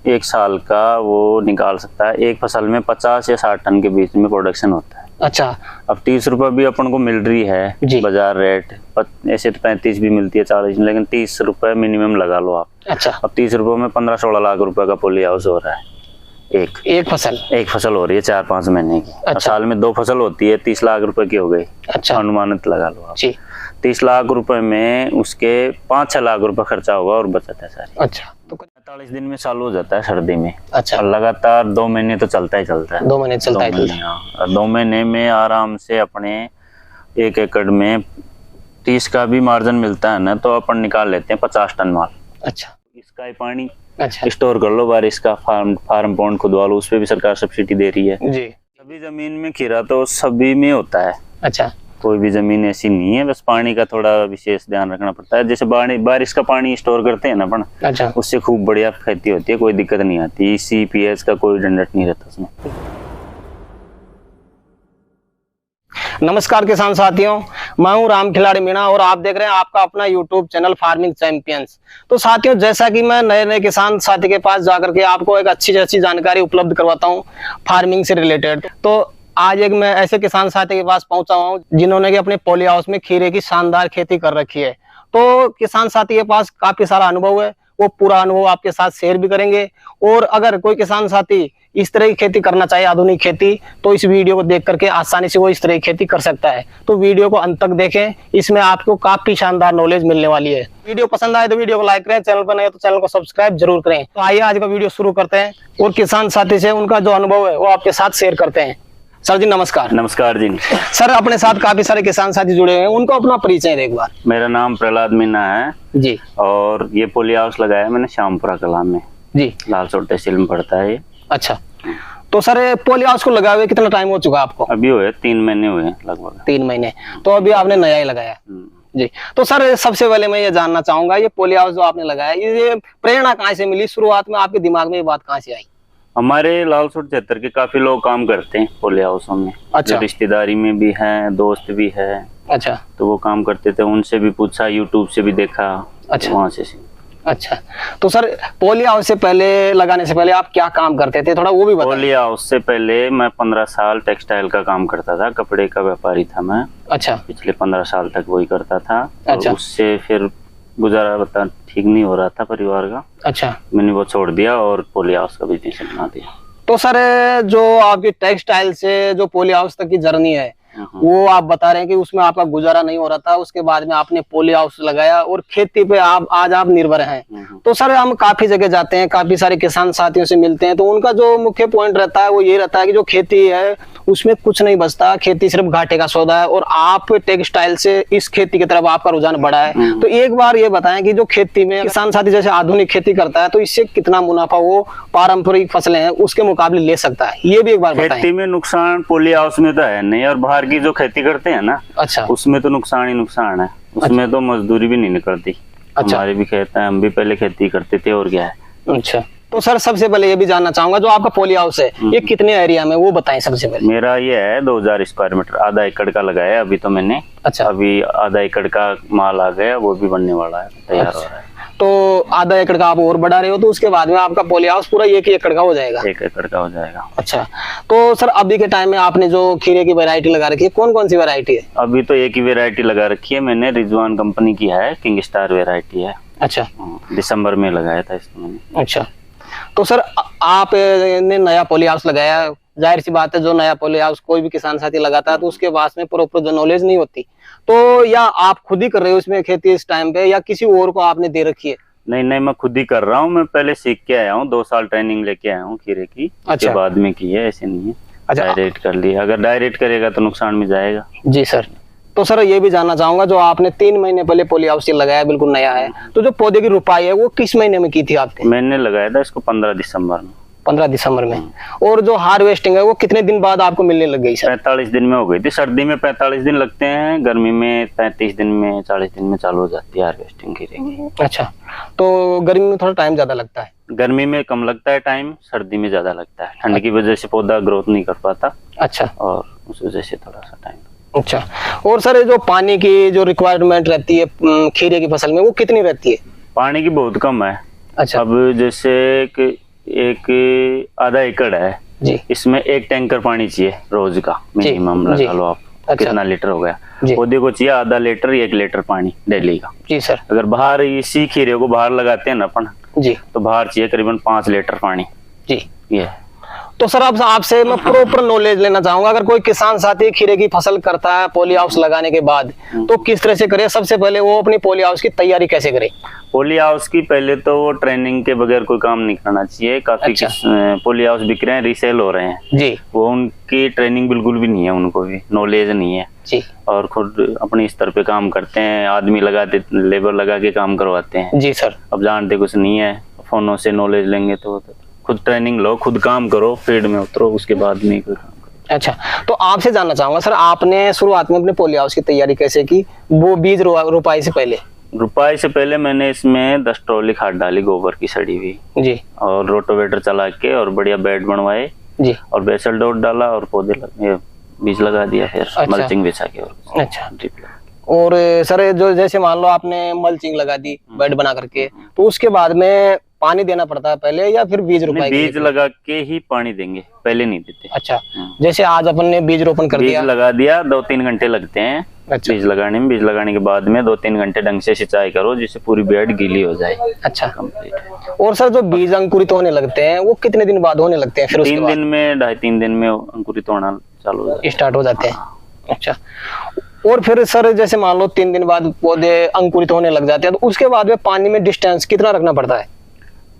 1 साल का वो निकाल सकता है। एक फसल में 50 या 60 टन के बीच में प्रोडक्शन होता है। अच्छा। अब 30 रुपए भी अपन को मिल रही है बाजार रेट, ऐसे तो 35 भी मिलती है, 40, लेकिन 30 रुपए मिनिमम लगा लो आप। अच्छा। अब 30 रुपए में 15-16 लाख रुपए का पॉली हाउस हो रहा है। एक फसल हो रही है 4-5 महीने की। अच्छा। साल में 2 फसल होती है, 30 लाख रुपए की हो गई। अच्छा। अनुमानित लगा लो आप जी। 30 लाख रुपए में उसके 5-6 लाख रुपए खर्चा होगा और बचत है सारी। अच्छा। तो 45 दिन में चालू हो जाता है सर्दी में। अच्छा। और लगातार 2 महीने तो चलता ही चलता है। 2 महीने चलता है। 2 महीने में आराम से अपने 1 एकड़ में 30 का भी मार्जिन मिलता है ना, तो अपन निकाल लेते हैं 50 टन माल। अच्छा। इसका ही पानी स्टोर कर लो, बारिश का फार्म पॉन्ड खुदवा लो, उस पे भी सरकार सब्सिडी दे रही है जी। सभी जमीन में खीरा तो सभी में होता है। अच्छा। कोई भी जमीन ऐसी नहीं है, बस पानी का थोड़ा विशेष ध्यान रखना पड़ता है। जैसे बारिश का पानी स्टोर करते हैं ना अपन। अच्छा। उससे खूब बढ़िया खेती होती है, कोई दिक्कत नहीं आती। CPS का कोई झंझट नहीं रहता उसमें। नमस्कार किसान साथियों, मैं हूं राम खिलाड़ी मीणा और आप देख रहे हैं आपका अपना YouTube चैनल फार्मिंग चैंपियंस। तो साथियों, जैसा कि मैं नए किसान साथी के पास जाकर के आपको एक अच्छी से अच्छी जानकारी उपलब्ध करवाता हूं फार्मिंग से रिलेटेड, तो आज एक मैं ऐसे किसान साथी के पास पहुंचा हुआ हूं जिन्होंने कि अपने पॉली हाउस में खीरे की शानदार खेती कर रखी है। तो किसान साथी के पास काफी सारा अनुभव है, वो पूरा अनुभव आपके साथ शेयर भी करेंगे। और अगर कोई किसान साथी इस तरह की खेती करना चाहे, आधुनिक खेती, तो इस वीडियो को देख करके आसानी से वो इस तरह की खेती कर सकता है। तो वीडियो को अंत तक देखें, इसमें आपको काफी शानदार नॉलेज मिलने वाली है। वीडियो पसंद आए तो वीडियो को लाइक करें, चैनल पर नए तो चैनल को सब्सक्राइब जरूर करें। तो आइए आज का वीडियो शुरू करते हैं और किसान साथी से उनका जो अनुभव है वो आपके साथ शेयर करते हैं। सर जी नमस्कार। नमस्कार जी। सर, अपने साथ काफी सारे किसान साथी जुड़े हुए हैं, उनको अपना परिचय दें एक बार। मेरा नाम प्रहलाद मीणा है जी, और ये पॉली हाउस लगाया मैंने श्यामपुरा कला में जी, लालसोट तहसील में पड़ता है ये। अच्छा। तो सर, पॉली हाउस को लगाए हुए कितना टाइम हो चुका आपको? अभी हुए 3 महीने हुए लगभग। 3 महीने। तो अभी आपने नया ही लगाया जी। तो सर, सबसे पहले मैं ये जानना चाहूंगा, ये पॉली हाउस जो आपने लगाया, ये प्रेरणा कहाँ से मिली? शुरुआत में आपके दिमाग में ये बात कहाँ से आई? हमारे लालसोट क्षेत्र के काफी लोग काम करते हैं पॉली हाउसों में। अच्छा। रिश्तेदारी में भी हैं, दोस्त भी है। अच्छा। तो वो काम करते थे, उनसे भी पूछा, यूट्यूब से भी देखा। अच्छा। वहां से। अच्छा। तो सर, पॉली हाउस से पहले लगाने से पहले आप क्या काम करते थे, थोड़ा वो भी बताइए। पॉली हाउस से पहले मैं 15 साल टेक्सटाइल का काम करता था, कपड़े का व्यापारी था मैं। अच्छा। पिछले 15 साल तक वही करता था। अच्छा। उससे फिर गुजारा बता ठीक नहीं हो रहा था परिवार का। अच्छा। मैंने वो छोड़ दिया और पॉली हाउस का बिजनेस बना दिया। तो सर, जो आपकी टेक्सटाइल से जो पॉली हाउस तक की जर्नी है, वो आप बता रहे हैं कि उसमें आपका गुजारा नहीं हो रहा था, उसके बाद में आपने पॉली हाउस लगाया और खेती पे आज आप निर्भर हैं। तो सर, हम काफी जगह जाते हैं, काफी सारे किसान साथियों से मिलते हैं, तो उनका जो मुख्य पॉइंट रहता है वो ये रहता है कि जो खेती है उसमें कुछ नहीं बचता, खेती सिर्फ घाटे का सौदा है। और आप टेक्सटाइल से इस खेती की तरफ आपका रुझान बढ़ा है। तो एक बार ये बताएं कि जो खेती में किसान साथी जैसे आधुनिक खेती करता है, तो इससे कितना मुनाफा वो पारंपरिक फसलें हैं उसके मुकाबले ले सकता है, ये भी एक बार बताएं। खेती में नुकसान पॉली हाउस में तो है नहीं, और बाहर की जो खेती करते हैं ना, अच्छा, उसमें तो नुकसान ही नुकसान है। उसमें अच्छा। तो मजदूरी भी नहीं निकलती। अच्छा। हमारे भी खेत है, हम भी पहले खेती करते थे, और क्या है। अच्छा। तो सर, सबसे पहले ये भी जानना चाहूंगा, जो आपका पॉली हाउस है ये कितने एरिया में, वो बताएं सबसे पहले। मेरा ये है 2000 स्क्वायर मीटर, आधा एकड़ का लगाया अभी तो मैंने। अच्छा। अभी आधा एकड़ का माल आ गया, वो भी बनने वाला है, तैयार हो रहा है। तो आधा एकड़ का आप और बढ़ा रहे हो, तो उसके बाद में आपका पॉली हाउस पूरा 1 एकड़ का हो जाएगा? 1 एकड़ का हो जाएगा। अच्छा। तो सर, अभी के टाइम में आपने जो खीरे की वैरायटी लगा रखी है, कौन कौन सी वैरायटी है? अभी तो एक ही वैरायटी लगा रखी है मैंने, रिजवान कंपनी की है, किंग स्टार वैरायटी है। अच्छा। दिसंबर में लगाया था इसको मैंने। अच्छा। तो सर, आपने नया पॉली हाउस लगाया, जाहिर सी बात है जो नया पॉली हाउस कोई भी किसान साथी लगाता है तो उसके पास में प्रॉपर जो नॉलेज नहीं होती, तो या आप खुद ही कर रहे हो इसमें खेती इस टाइम पे, या किसी और को आपने दे रखी है? नहीं, मैं खुद ही कर रहा हूँ। मैं पहले सीख के आया हूँ, 2 साल ट्रेनिंग लेके आया हूँ खीरे की। अच्छा। के बाद में की है, ऐसे नहीं है। अच्छा। डायरेक्ट कर लिया, अगर डायरेक्ट करेगा तो नुकसान में जाएगा। जी सर। तो सर, ये भी जानना चाहूंगा, जो आपने 3 महीने पहले पॉली हाउस लगाया, बिल्कुल नया है, तो जो पौधे की रुपाई है वो किस महीने में की थी आपने? मैंने लगाया था इसको 15 दिसंबर में। 15 दिसंबर में। और जो हार्वेस्टिंग है वो कितने दिन बाद आपको मिलने लग गई सर? 45 दिन में हो गई थी। सर्दी में 45 दिन लगते हैं, गर्मी में 35 दिन में, 40 दिन में चालू हो जाती है हार्वेस्टिंग की। अच्छा। तो गर्मी में थोड़ा टाइम ज्यादा लगता है? गर्मी में कम लगता है टाइम, सर्दी में ज्यादा लगता है। ठंड की वजह से पौधा ग्रोथ नहीं कर पाता। अच्छा। और उस वजह से थोड़ा सा टाइम। अच्छा। और सर, जो पानी की जो रिक्वायरमेंट रहती है खीरे की फसल में, वो कितनी रहती है? पानी की बहुत कम है। अच्छा। अब जैसे एक आधा एकड़ है जी, इसमें 1 टैंकर पानी चाहिए रोज का मिनिमम, लगा लो आप। अच्छा। कितना लीटर हो गया? जी। पौधे को चाहिए आधा लीटर 1 लीटर पानी डेली का। जी सर। अगर बाहर इसी खीरे को बाहर लगाते हैं ना अपन, जी, तो बाहर चाहिए करीबन 5 लीटर पानी। जी। ये तो सर अब आपसे मैं प्रॉपर नॉलेज लेना चाहूंगा, अगर कोई किसान साथी खीरे की फसल करता है पॉली हाउस लगाने के बाद, तो किस तरह से करे? सबसे पहले वो अपनी पॉली हाउस की तैयारी कैसे करे? पॉली हाउस की पहले तो वो ट्रेनिंग के बगैर कोई काम नहीं करना चाहिए। काफी अच्छा। पॉली हाउस बिक रहे हैं, रीसेल हो रहे हैं जी, वो, उनकी ट्रेनिंग बिल्कुल भी नहीं है, उनको भी नॉलेज नहीं है जी, और खुद अपने स्तर पे काम करते हैं, आदमी लगाते, लेबर लगा के काम करवाते हैं। जी सर। अब जानते कुछ नहीं है, फोनों से नॉलेज लेंगे तो खुद ट्रेनिंग लो, खुद काम करो, फील्ड में उतरो, उसके बाद में कोई काम करो। अच्छा, तो आपसे जानना चाहूंगा सर, आपने शुरुआत में अपने पॉली हाउस की तैयारी कैसे की, वो बीज रोपाई से पहले? रुपाई से पहले मैंने इसमें 10 ट्रॉली खाद डाली, गोबर की सड़ी हुई, जी, और रोटोवेटर चला के और बढ़िया बेड बनवाए, जी, और बेसल डोट डाला और पौधे ये बीज लगा दिया, फिर अच्छा। मल्चिंग बिछा के और अच्छा। ड्रिप लगा। और सर जो जैसे मान लो आपने मल्चिंग लगा दी बेड बना करके, तो उसके बाद में पानी देना पड़ता है पहले या फिर बीज रोपाई? बीज लगा के ही पानी देंगे, पहले नहीं देते। अच्छा, जैसे आज अपन ने बीज रोपण कर बीज दिया, लगा दिया, 2-3 घंटे लगते हैं अच्छा, बीज लगाने में। बीज लगाने के बाद में 2-3 घंटे ढंग से सिंचाई करो जिससे पूरी बेड गीली हो जाए। अच्छा। कंप्लीट। और सर जो बीज अंकुरित होने लगते हैं वो कितने दिन बाद होने लगते हैं? फिर उसके 3 बाद दिन में, 2.5-3 दिन में अंकुरित होना चालू हो जाता है। स्टार्ट हो जाते हैं। अच्छा, और फिर सर जैसे मान लो 3 दिन बाद पौधे अंकुरित होने लग जाते हैं, तो उसके बाद में पानी में डिस्टेंस कितना रखना पड़ता है?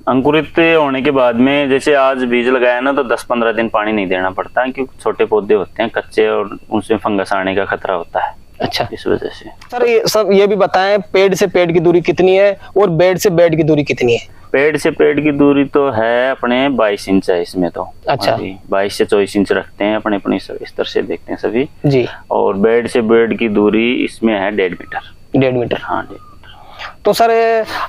अंकुरित होने के बाद में जैसे आज बीज लगाया ना, तो 10-15 दिन पानी नहीं देना पड़ता है, क्योंकि छोटे पौधे होते हैं कच्चे और उनसे फंगस आने का खतरा होता है। अच्छा, इस वजह से। सर ये भी बताएं, पेड़ से पेड़ की दूरी कितनी है और बेड से बेड की दूरी कितनी है? पेड़ से पेड़ की दूरी तो है अपने 22 इंच है इसमें तो। अच्छा। 22 से 24 इंच रखते हैं अपने अपने स्तर से देखते हैं सभी। जी। और बेड से बेड की दूरी इसमें है 1.5 मीटर। 1.5 मीटर। हाँ, 1.5 मीटर। तो सर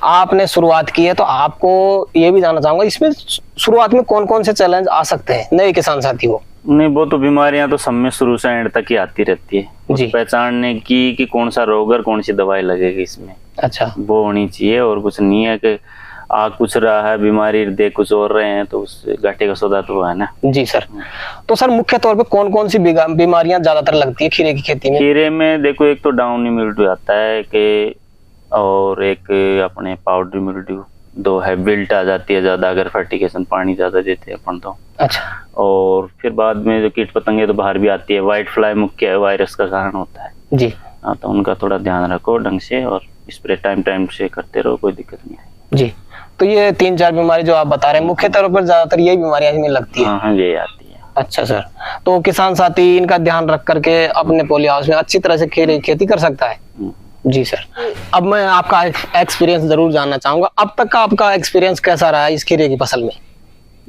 आपने शुरुआत की है, तो आपको ये भी जानना चाहूंगा इसमें शुरुआत में कौन कौन से चैलेंज आ सकते हैं नए किसान साथी को? नहीं, वो तो बीमारियां तो सब में शुरू से एंड तक ही आती रहती है। जी। पहचानने की कि कौन सा रोग और कौन सी दवाई लगेगी इसमें, अच्छा, वो होनी चाहिए। और कुछ नहीं है कि आ कुछ रहा है, बीमारी देख कुछ और रहे हैं, तो उस घाटे का सौदा तो है ना। जी सर। तो सर मुख्य तौर पे कौन कौन सी बीमारियां ज्यादातर लगती है खीरे की खेती में? खीरे में देखो, एक तो डाउनी मिल्ड्यू आता है कि, और एक अपने पाउडरी मिल्ड्यू, 2 है। विल्ट आ जाती है ज्यादा अगर फर्टिगेशन पानी ज्यादा देते हैं अपन तो। अच्छा। और फिर बाद में जो कीट पतंगे तो बाहर भी आती है। व्हाइट फ्लाई मुख्य है, वायरस का कारण होता है। जी। हाँ, तो उनका थोड़ा ध्यान रखो ढंग से, और स्प्रे टाइम टाइम से करते रहो, कोई दिक्कत नहीं है। जी। तो ये 3-4 बीमारी जो आप बता रहे हैं, मुख्य तौर पर ज्यादातर यही बीमारियां इसमें लगती है? हाँ, ये आती है। अच्छा सर, तो किसान साथी इनका ध्यान रख करके अपने पॉली हाउस में अच्छी तरह से खेती कर सकता है? जी सर। अब मैं आपका एक्सपीरियंस जरूर जानना चाहूंगा, अब तक का आपका एक्सपीरियंस कैसा रहा है इस खीरे की फसल में?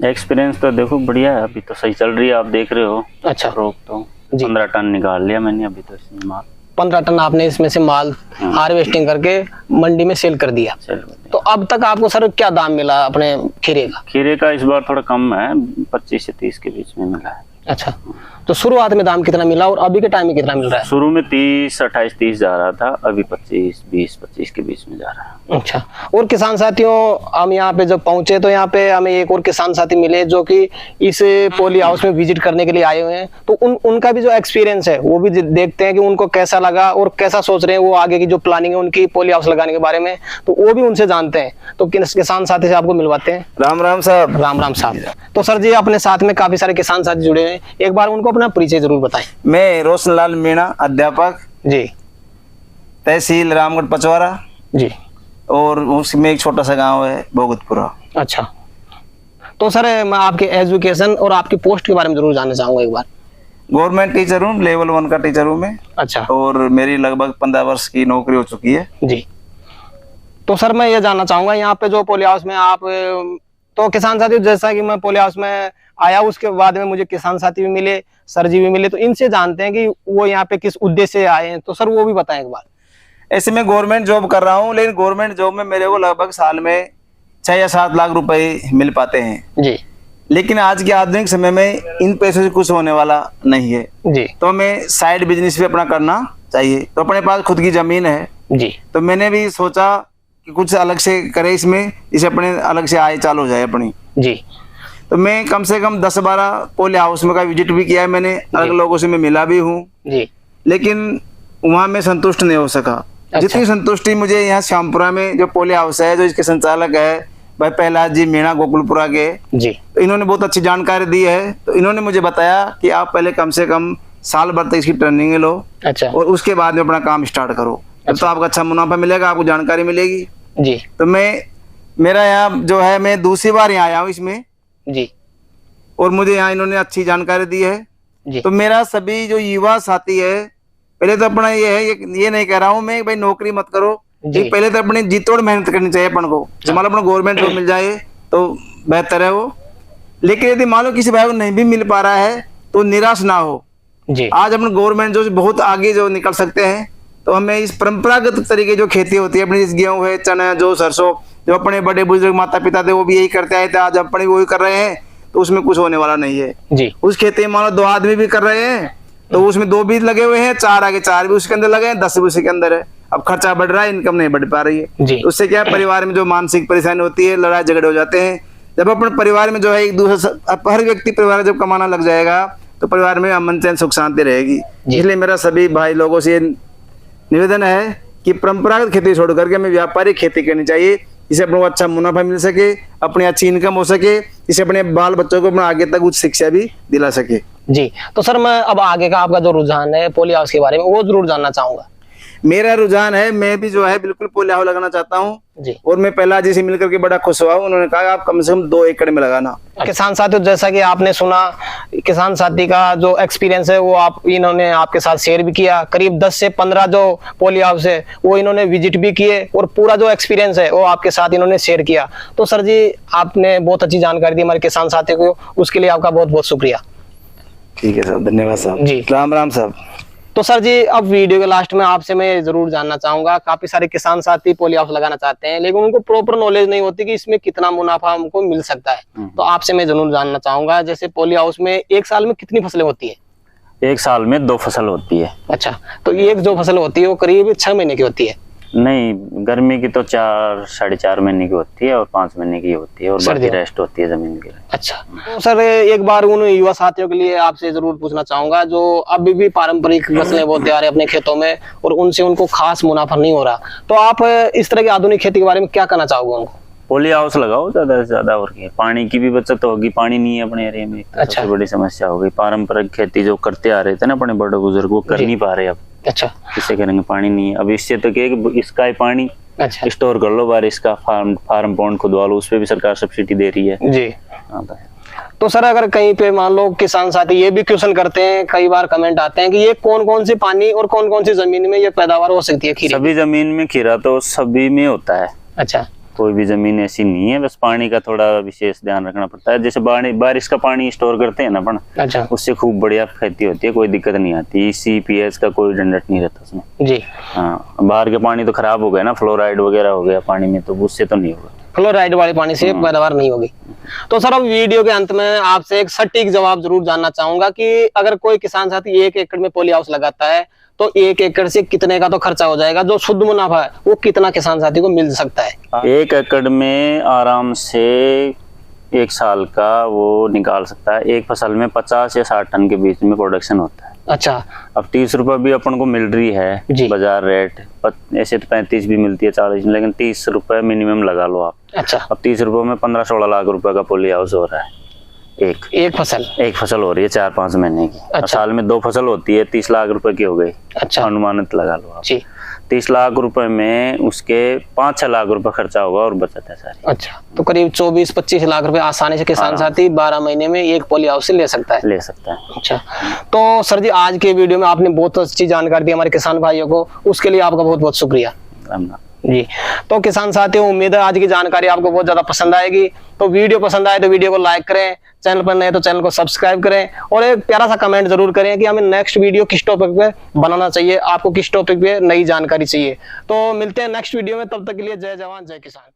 एक्सपीरियंस तो देखो बढ़िया है, अभी तो सही चल रही है, आप देख रहे हो। अच्छा। रोक तो जी। 15 टन निकाल लिया मैंने अभी तो इसमें माल। 15 टन आपने इसमें से माल हार्वेस्टिंग करके मंडी में सेल कर दिया। तो अब तक आपको सर क्या दाम मिला अपने खीरे का? खीरे का इस बार थोड़ा कम है, 25 से 30 के बीच में मिला है। अच्छा, तो शुरुआत में दाम कितना मिला और अभी के टाइम में कितना मिल रहा है? शुरू में 30-28-30 जा रहा था, अभी 25-20-25 के बीच में जा रहा है। अच्छा। और किसान साथियों, हम यहाँ पे जब पहुंचे तो यहाँ पे हमें एक और किसान साथी मिले जो कि इस पॉली हाउस में विजिट करने के लिए आए हुए हैं। तो उनका भी जो एक्सपीरियंस है वो भी देखते हैं कि उनको कैसा लगा और कैसा सोच रहे हैं वो आगे की जो प्लानिंग है उनकी पॉली हाउस लगाने के बारे में, तो वो भी उनसे जानते हैं। तो किसान साथी से आपको मिलवाते हैं। राम राम साहब। राम राम साहब। तो सर जी अपने साथ में काफी सारे किसान साथी जुड़े हैं, एक बार उनको अपना परिचय जरूर बताएं। मैं रोशनलाल मीणा, अध्यापक, जी, तहसील रामगढ़ पचवारा, जी, और उसमें एक छोटा सा गांव है भोगतपुरा। अच्छा। तो सर मैं आपके एजुकेशन और आपकी पोस्ट के बारे में जरूर जानना चाहूंगा एक बार। गवर्नमेंट टीचर हूँ, लेवल 1 का टीचर हूँ मैं। अच्छा। और मेरी लगभग 15 वर्ष की नौकरी हो चुकी है। जी। तो सर मैं ये जानना चाहूंगा यहाँ पे जो पॉली हाउस में आप, तो किसान साथी जैसा कि मैं पॉली हाउस में आया उसके बाद में मुझे किसान साथी भी मिले, सर जी भी मिले, तो इनसे जानते हैं कि वो यहाँ पे किस उद्देश्य से आए हैं, तो सर वो भी बताएं एक बार। ऐसे मैं गवर्नमेंट जॉब कर रहा हूँ, लेकिन गवर्नमेंट जॉब में मेरे को लगभग साल में 6 या 7 लाख रुपए मिल पाते हैं। जी। लेकिन आज के आधुनिक समय में इन पैसों से कुछ होने वाला नहीं है। जी। तो हमें साइड बिजनेस भी अपना करना चाहिए। तो अपने पास खुद की जमीन है। जी। तो मैंने भी सोचा कि कुछ अलग से करे इसमें, इसे अपने अलग से आय चालू हो जाए अपनी। जी। तो मैं कम से कम 10-12 पोली हाउस में का विजिट भी किया है मैंने, अलग लोगों से मैं मिला भी हूँ जी, लेकिन वहाँ मैं संतुष्ट नहीं हो सका। जितनी संतुष्टि मुझे यहाँ श्यामपुरा में जो पोली हाउस है, जो इसके संचालक है भाई प्रहलाद जी मीणा गोकुलपुरा के जी, तो इन्होंने बहुत अच्छी जानकारी दी है। तो इन्होंने मुझे बताया कि आप पहले कम से कम साल भर तक इसकी ट्रेनिंग लो अच्छा, और उसके बाद में अपना काम स्टार्ट करो, तो आपको अच्छा मुनाफा मिलेगा, आपको जानकारी मिलेगी जी। तो मेरा यहाँ जो है, मैं दूसरी बार यहाँ आया हूँ इसमें जी और मुझे यहाँ इन्होंने अच्छी जानकारी दी है जी। तो मेरा सभी जो युवा साथी है, पहले तो अपना ये है, ये नहीं कह रहा हूँ मैं भाई नौकरी मत करो, जी। पहले तो अपनी जी तोड़ मेहनत करनी चाहिए अपन को, जब मान लो अपना गवर्नमेंट जॉब मिल जाए तो बेहतर है वो। लेकिन यदि मान लो किसी भाई को नहीं भी मिल पा रहा है तो निराश ना हो जी। आज अपन गवर्नमेंट जो बहुत आगे जो निकल सकते हैं, तो हमें इस परंपरागत तरीके जो खेती होती है अपनी, गेहूं है, चना, जो सरसों, जो अपने बड़े बुजुर्ग माता पिता थे वो भी यही करते आए थे, आज अपने वही कर रहे हैं, तो उसमें कुछ होने वाला नहीं है जी। उस खेती में मान लो 2 आदमी भी कर रहे हैं तो उसमें 2 बीज लगे हुए हैं, 4 आगे 4 भी उसके अंदर लगे हैं, 10 भी उसके अंदर है। अब खर्चा बढ़ रहा है, इनकम नहीं बढ़ पा रही है जी। उससे क्या परिवार में जो मानसिक परेशानी होती है, लड़ाई झगड़े हो जाते हैं। जब अपने परिवार में जो है एक दूसरे हर व्यक्ति परिवार जब कमाना लग जाएगा तो परिवार में अमन चैन सुख शांति रहेगी। इसलिए मेरा सभी भाई लोगों से निवेदन है कि परंपरागत खेती छोड़ करके हमें व्यापारिक खेती करनी चाहिए, जिससे अपने को अच्छा मुनाफा मिल सके, अपनी अच्छी इनकम हो सके, जिससे अपने बाल बच्चों को अपना आगे तक उच्च शिक्षा भी दिला सके। जी, तो सर मैं अब आगे का आपका जो रुझान है पोली हाउस के बारे में वो जरूर जानना चाहूंगा। मेरा रुझान है, मैं भी जो है बिल्कुल पोली हाउस लगाना चाहता हूँ जी। और मैं पहला जी से मिलकर के बड़ा खुश हुआ, उन्होंने कहा आप कम से कम 2 एकड़ में लगाना। किसान साथियों, जैसा कि आपने सुना, किसान साथी का जो एक्सपीरियंस है वो इन्होंने आपके साथ शेयर भी किया। करीब 10 से 15 जो पोली हाउस है वो इन्होंने विजिट भी किए और पूरा जो एक्सपीरियंस है वो आपके साथ इन्होंने शेयर किया। तो सर जी आपने बहुत अच्छी जानकारी दी हमारे किसान साथियों को, उसके लिए आपका बहुत बहुत शुक्रिया। ठीक है साहब, धन्यवाद साहब जी। राम राम साहब। तो सर जी अब वीडियो के लास्ट में आपसे मैं जरूर जानना चाहूंगा, काफी सारे किसान साथी पोली हाउस लगाना चाहते हैं लेकिन उनको प्रॉपर नॉलेज नहीं होती कि इसमें कितना मुनाफा हमको मिल सकता है। तो आपसे मैं जरूर जानना चाहूंगा, जैसे पोली हाउस में एक साल में कितनी फसलें होती है? एक साल में 2 फसल होती है। अच्छा, तो एक जो फसल होती है वो करीब 6 महीने की होती है? नहीं, गर्मी की तो 4-4.5 महीने की होती है और 5 महीने की होती है और बाकी रेस्ट होती है जमीन के लिए। अच्छा, तो सर एक बार उन युवा साथियों के लिए आपसे जरूर पूछना चाहूंगा जो अभी भी पारंपरिक फसलें बोते आ रहे हैं अपने खेतों में और उनसे उनको खास मुनाफा नहीं हो रहा, तो आप इस तरह की आधुनिक खेती के बारे में क्या कहना चाहोगे उनको? पोली हाउस लगाओ ज्यादा से ज्यादा, और क्या, पानी की भी बचत होगी, पानी नहीं है अपने एरिया में, अच्छा। सबसे बड़ी समस्या हो गई। पारंपरिक खेती जो करते आ रहे थे ना अपने बड़े बुजुर्ग, वो कर नहीं पा रहे अब। अच्छा, किससे करेंगे, पानी नहीं है। अब इससे तो क्या है कि इसका ही पानी अच्छा स्टोर कर लो, बारिश का फार्म पॉन्ड खुदवा लो, उस पे भी सरकार सब्सिडी दे रही है जी। हाँ, तो सर अगर कहीं पे मान लो किसान साथी ये भी क्वेश्चन करते हैं, कई बार कमेंट आते हैं कि ये कौन कौन सी पानी और कौन कौन सी जमीन में ये पैदावार हो सकती है खीरे? सभी जमीन में खीरा तो सभी में होता है। अच्छा, कोई भी जमीन ऐसी नहीं है, बस पानी का थोड़ा विशेष ध्यान रखना पड़ता है। जैसे बारिश का पानी स्टोर करते हैं ना अपन, अच्छा, उससे खूब बढ़िया खेती होती है, कोई दिक्कत नहीं आती। इसी पीएच का कोई झंझट नहीं रहता उसमें जी। हाँ, बाहर के पानी तो खराब हो गया ना, फ्लोराइड वगैरह हो गया पानी में, तो उससे तो नहीं होगा। फ्लोराइड वाले पानी से पैदावार नहीं होगी। तो सर अब वीडियो के अंत में आपसे एक सटीक जवाब जरूर जानना चाहूंगा कि अगर कोई किसान साथी 1 एकड़ में पोली हाउस लगाता है तो 1 एकड़ से कितने का तो खर्चा हो जाएगा, जो शुद्ध मुनाफा है वो कितना किसान साथी को मिल सकता है? 1 एकड़ में आराम से 1 साल का वो निकाल सकता है। एक फसल में 50 या 60 टन के बीच में प्रोडक्शन होता है। अच्छा, अब 30 रुपए भी अपन को मिल रही है जी। बाजार रेट, ऐसे तो 35 भी मिलती है, 40, लेकिन 30 रुपए मिनिमम लगा लो आप। अच्छा, अब 30 रुपए में 15-16 लाख रुपए का पोली हाउस हो रहा है। एक फसल हो रही है 4-5 महीने की। अच्छा। साल में 2 फसल होती है, 30 लाख रुपए की हो गई। अच्छा, अनुमानित लगा लो आप जी। 30 लाख रुपए में उसके 5-6 लाख रुपए खर्चा होगा और बचत है सारी। अच्छा, तो करीब 24-25 लाख रुपए आसानी से किसान साथी 12 महीने में एक पोली हाउस से ले सकता है। अच्छा, तो सर जी आज के वीडियो में आपने बहुत अच्छी जानकारी दी हमारे किसान भाइयों को, उसके लिए आपका बहुत बहुत शुक्रिया जी। तो किसान साथियों, उम्मीद है आज की जानकारी आपको बहुत ज्यादा पसंद आएगी। तो वीडियो पसंद आए तो वीडियो को लाइक करें, चैनल पर नए तो चैनल को सब्सक्राइब करें और एक प्यारा सा कमेंट जरूर करें कि हमें नेक्स्ट वीडियो किस टॉपिक पे बनाना चाहिए, आपको किस टॉपिक पे नई जानकारी चाहिए। तो मिलते हैं नेक्स्ट वीडियो में, तब तक के लिए जय जवान जय किसान।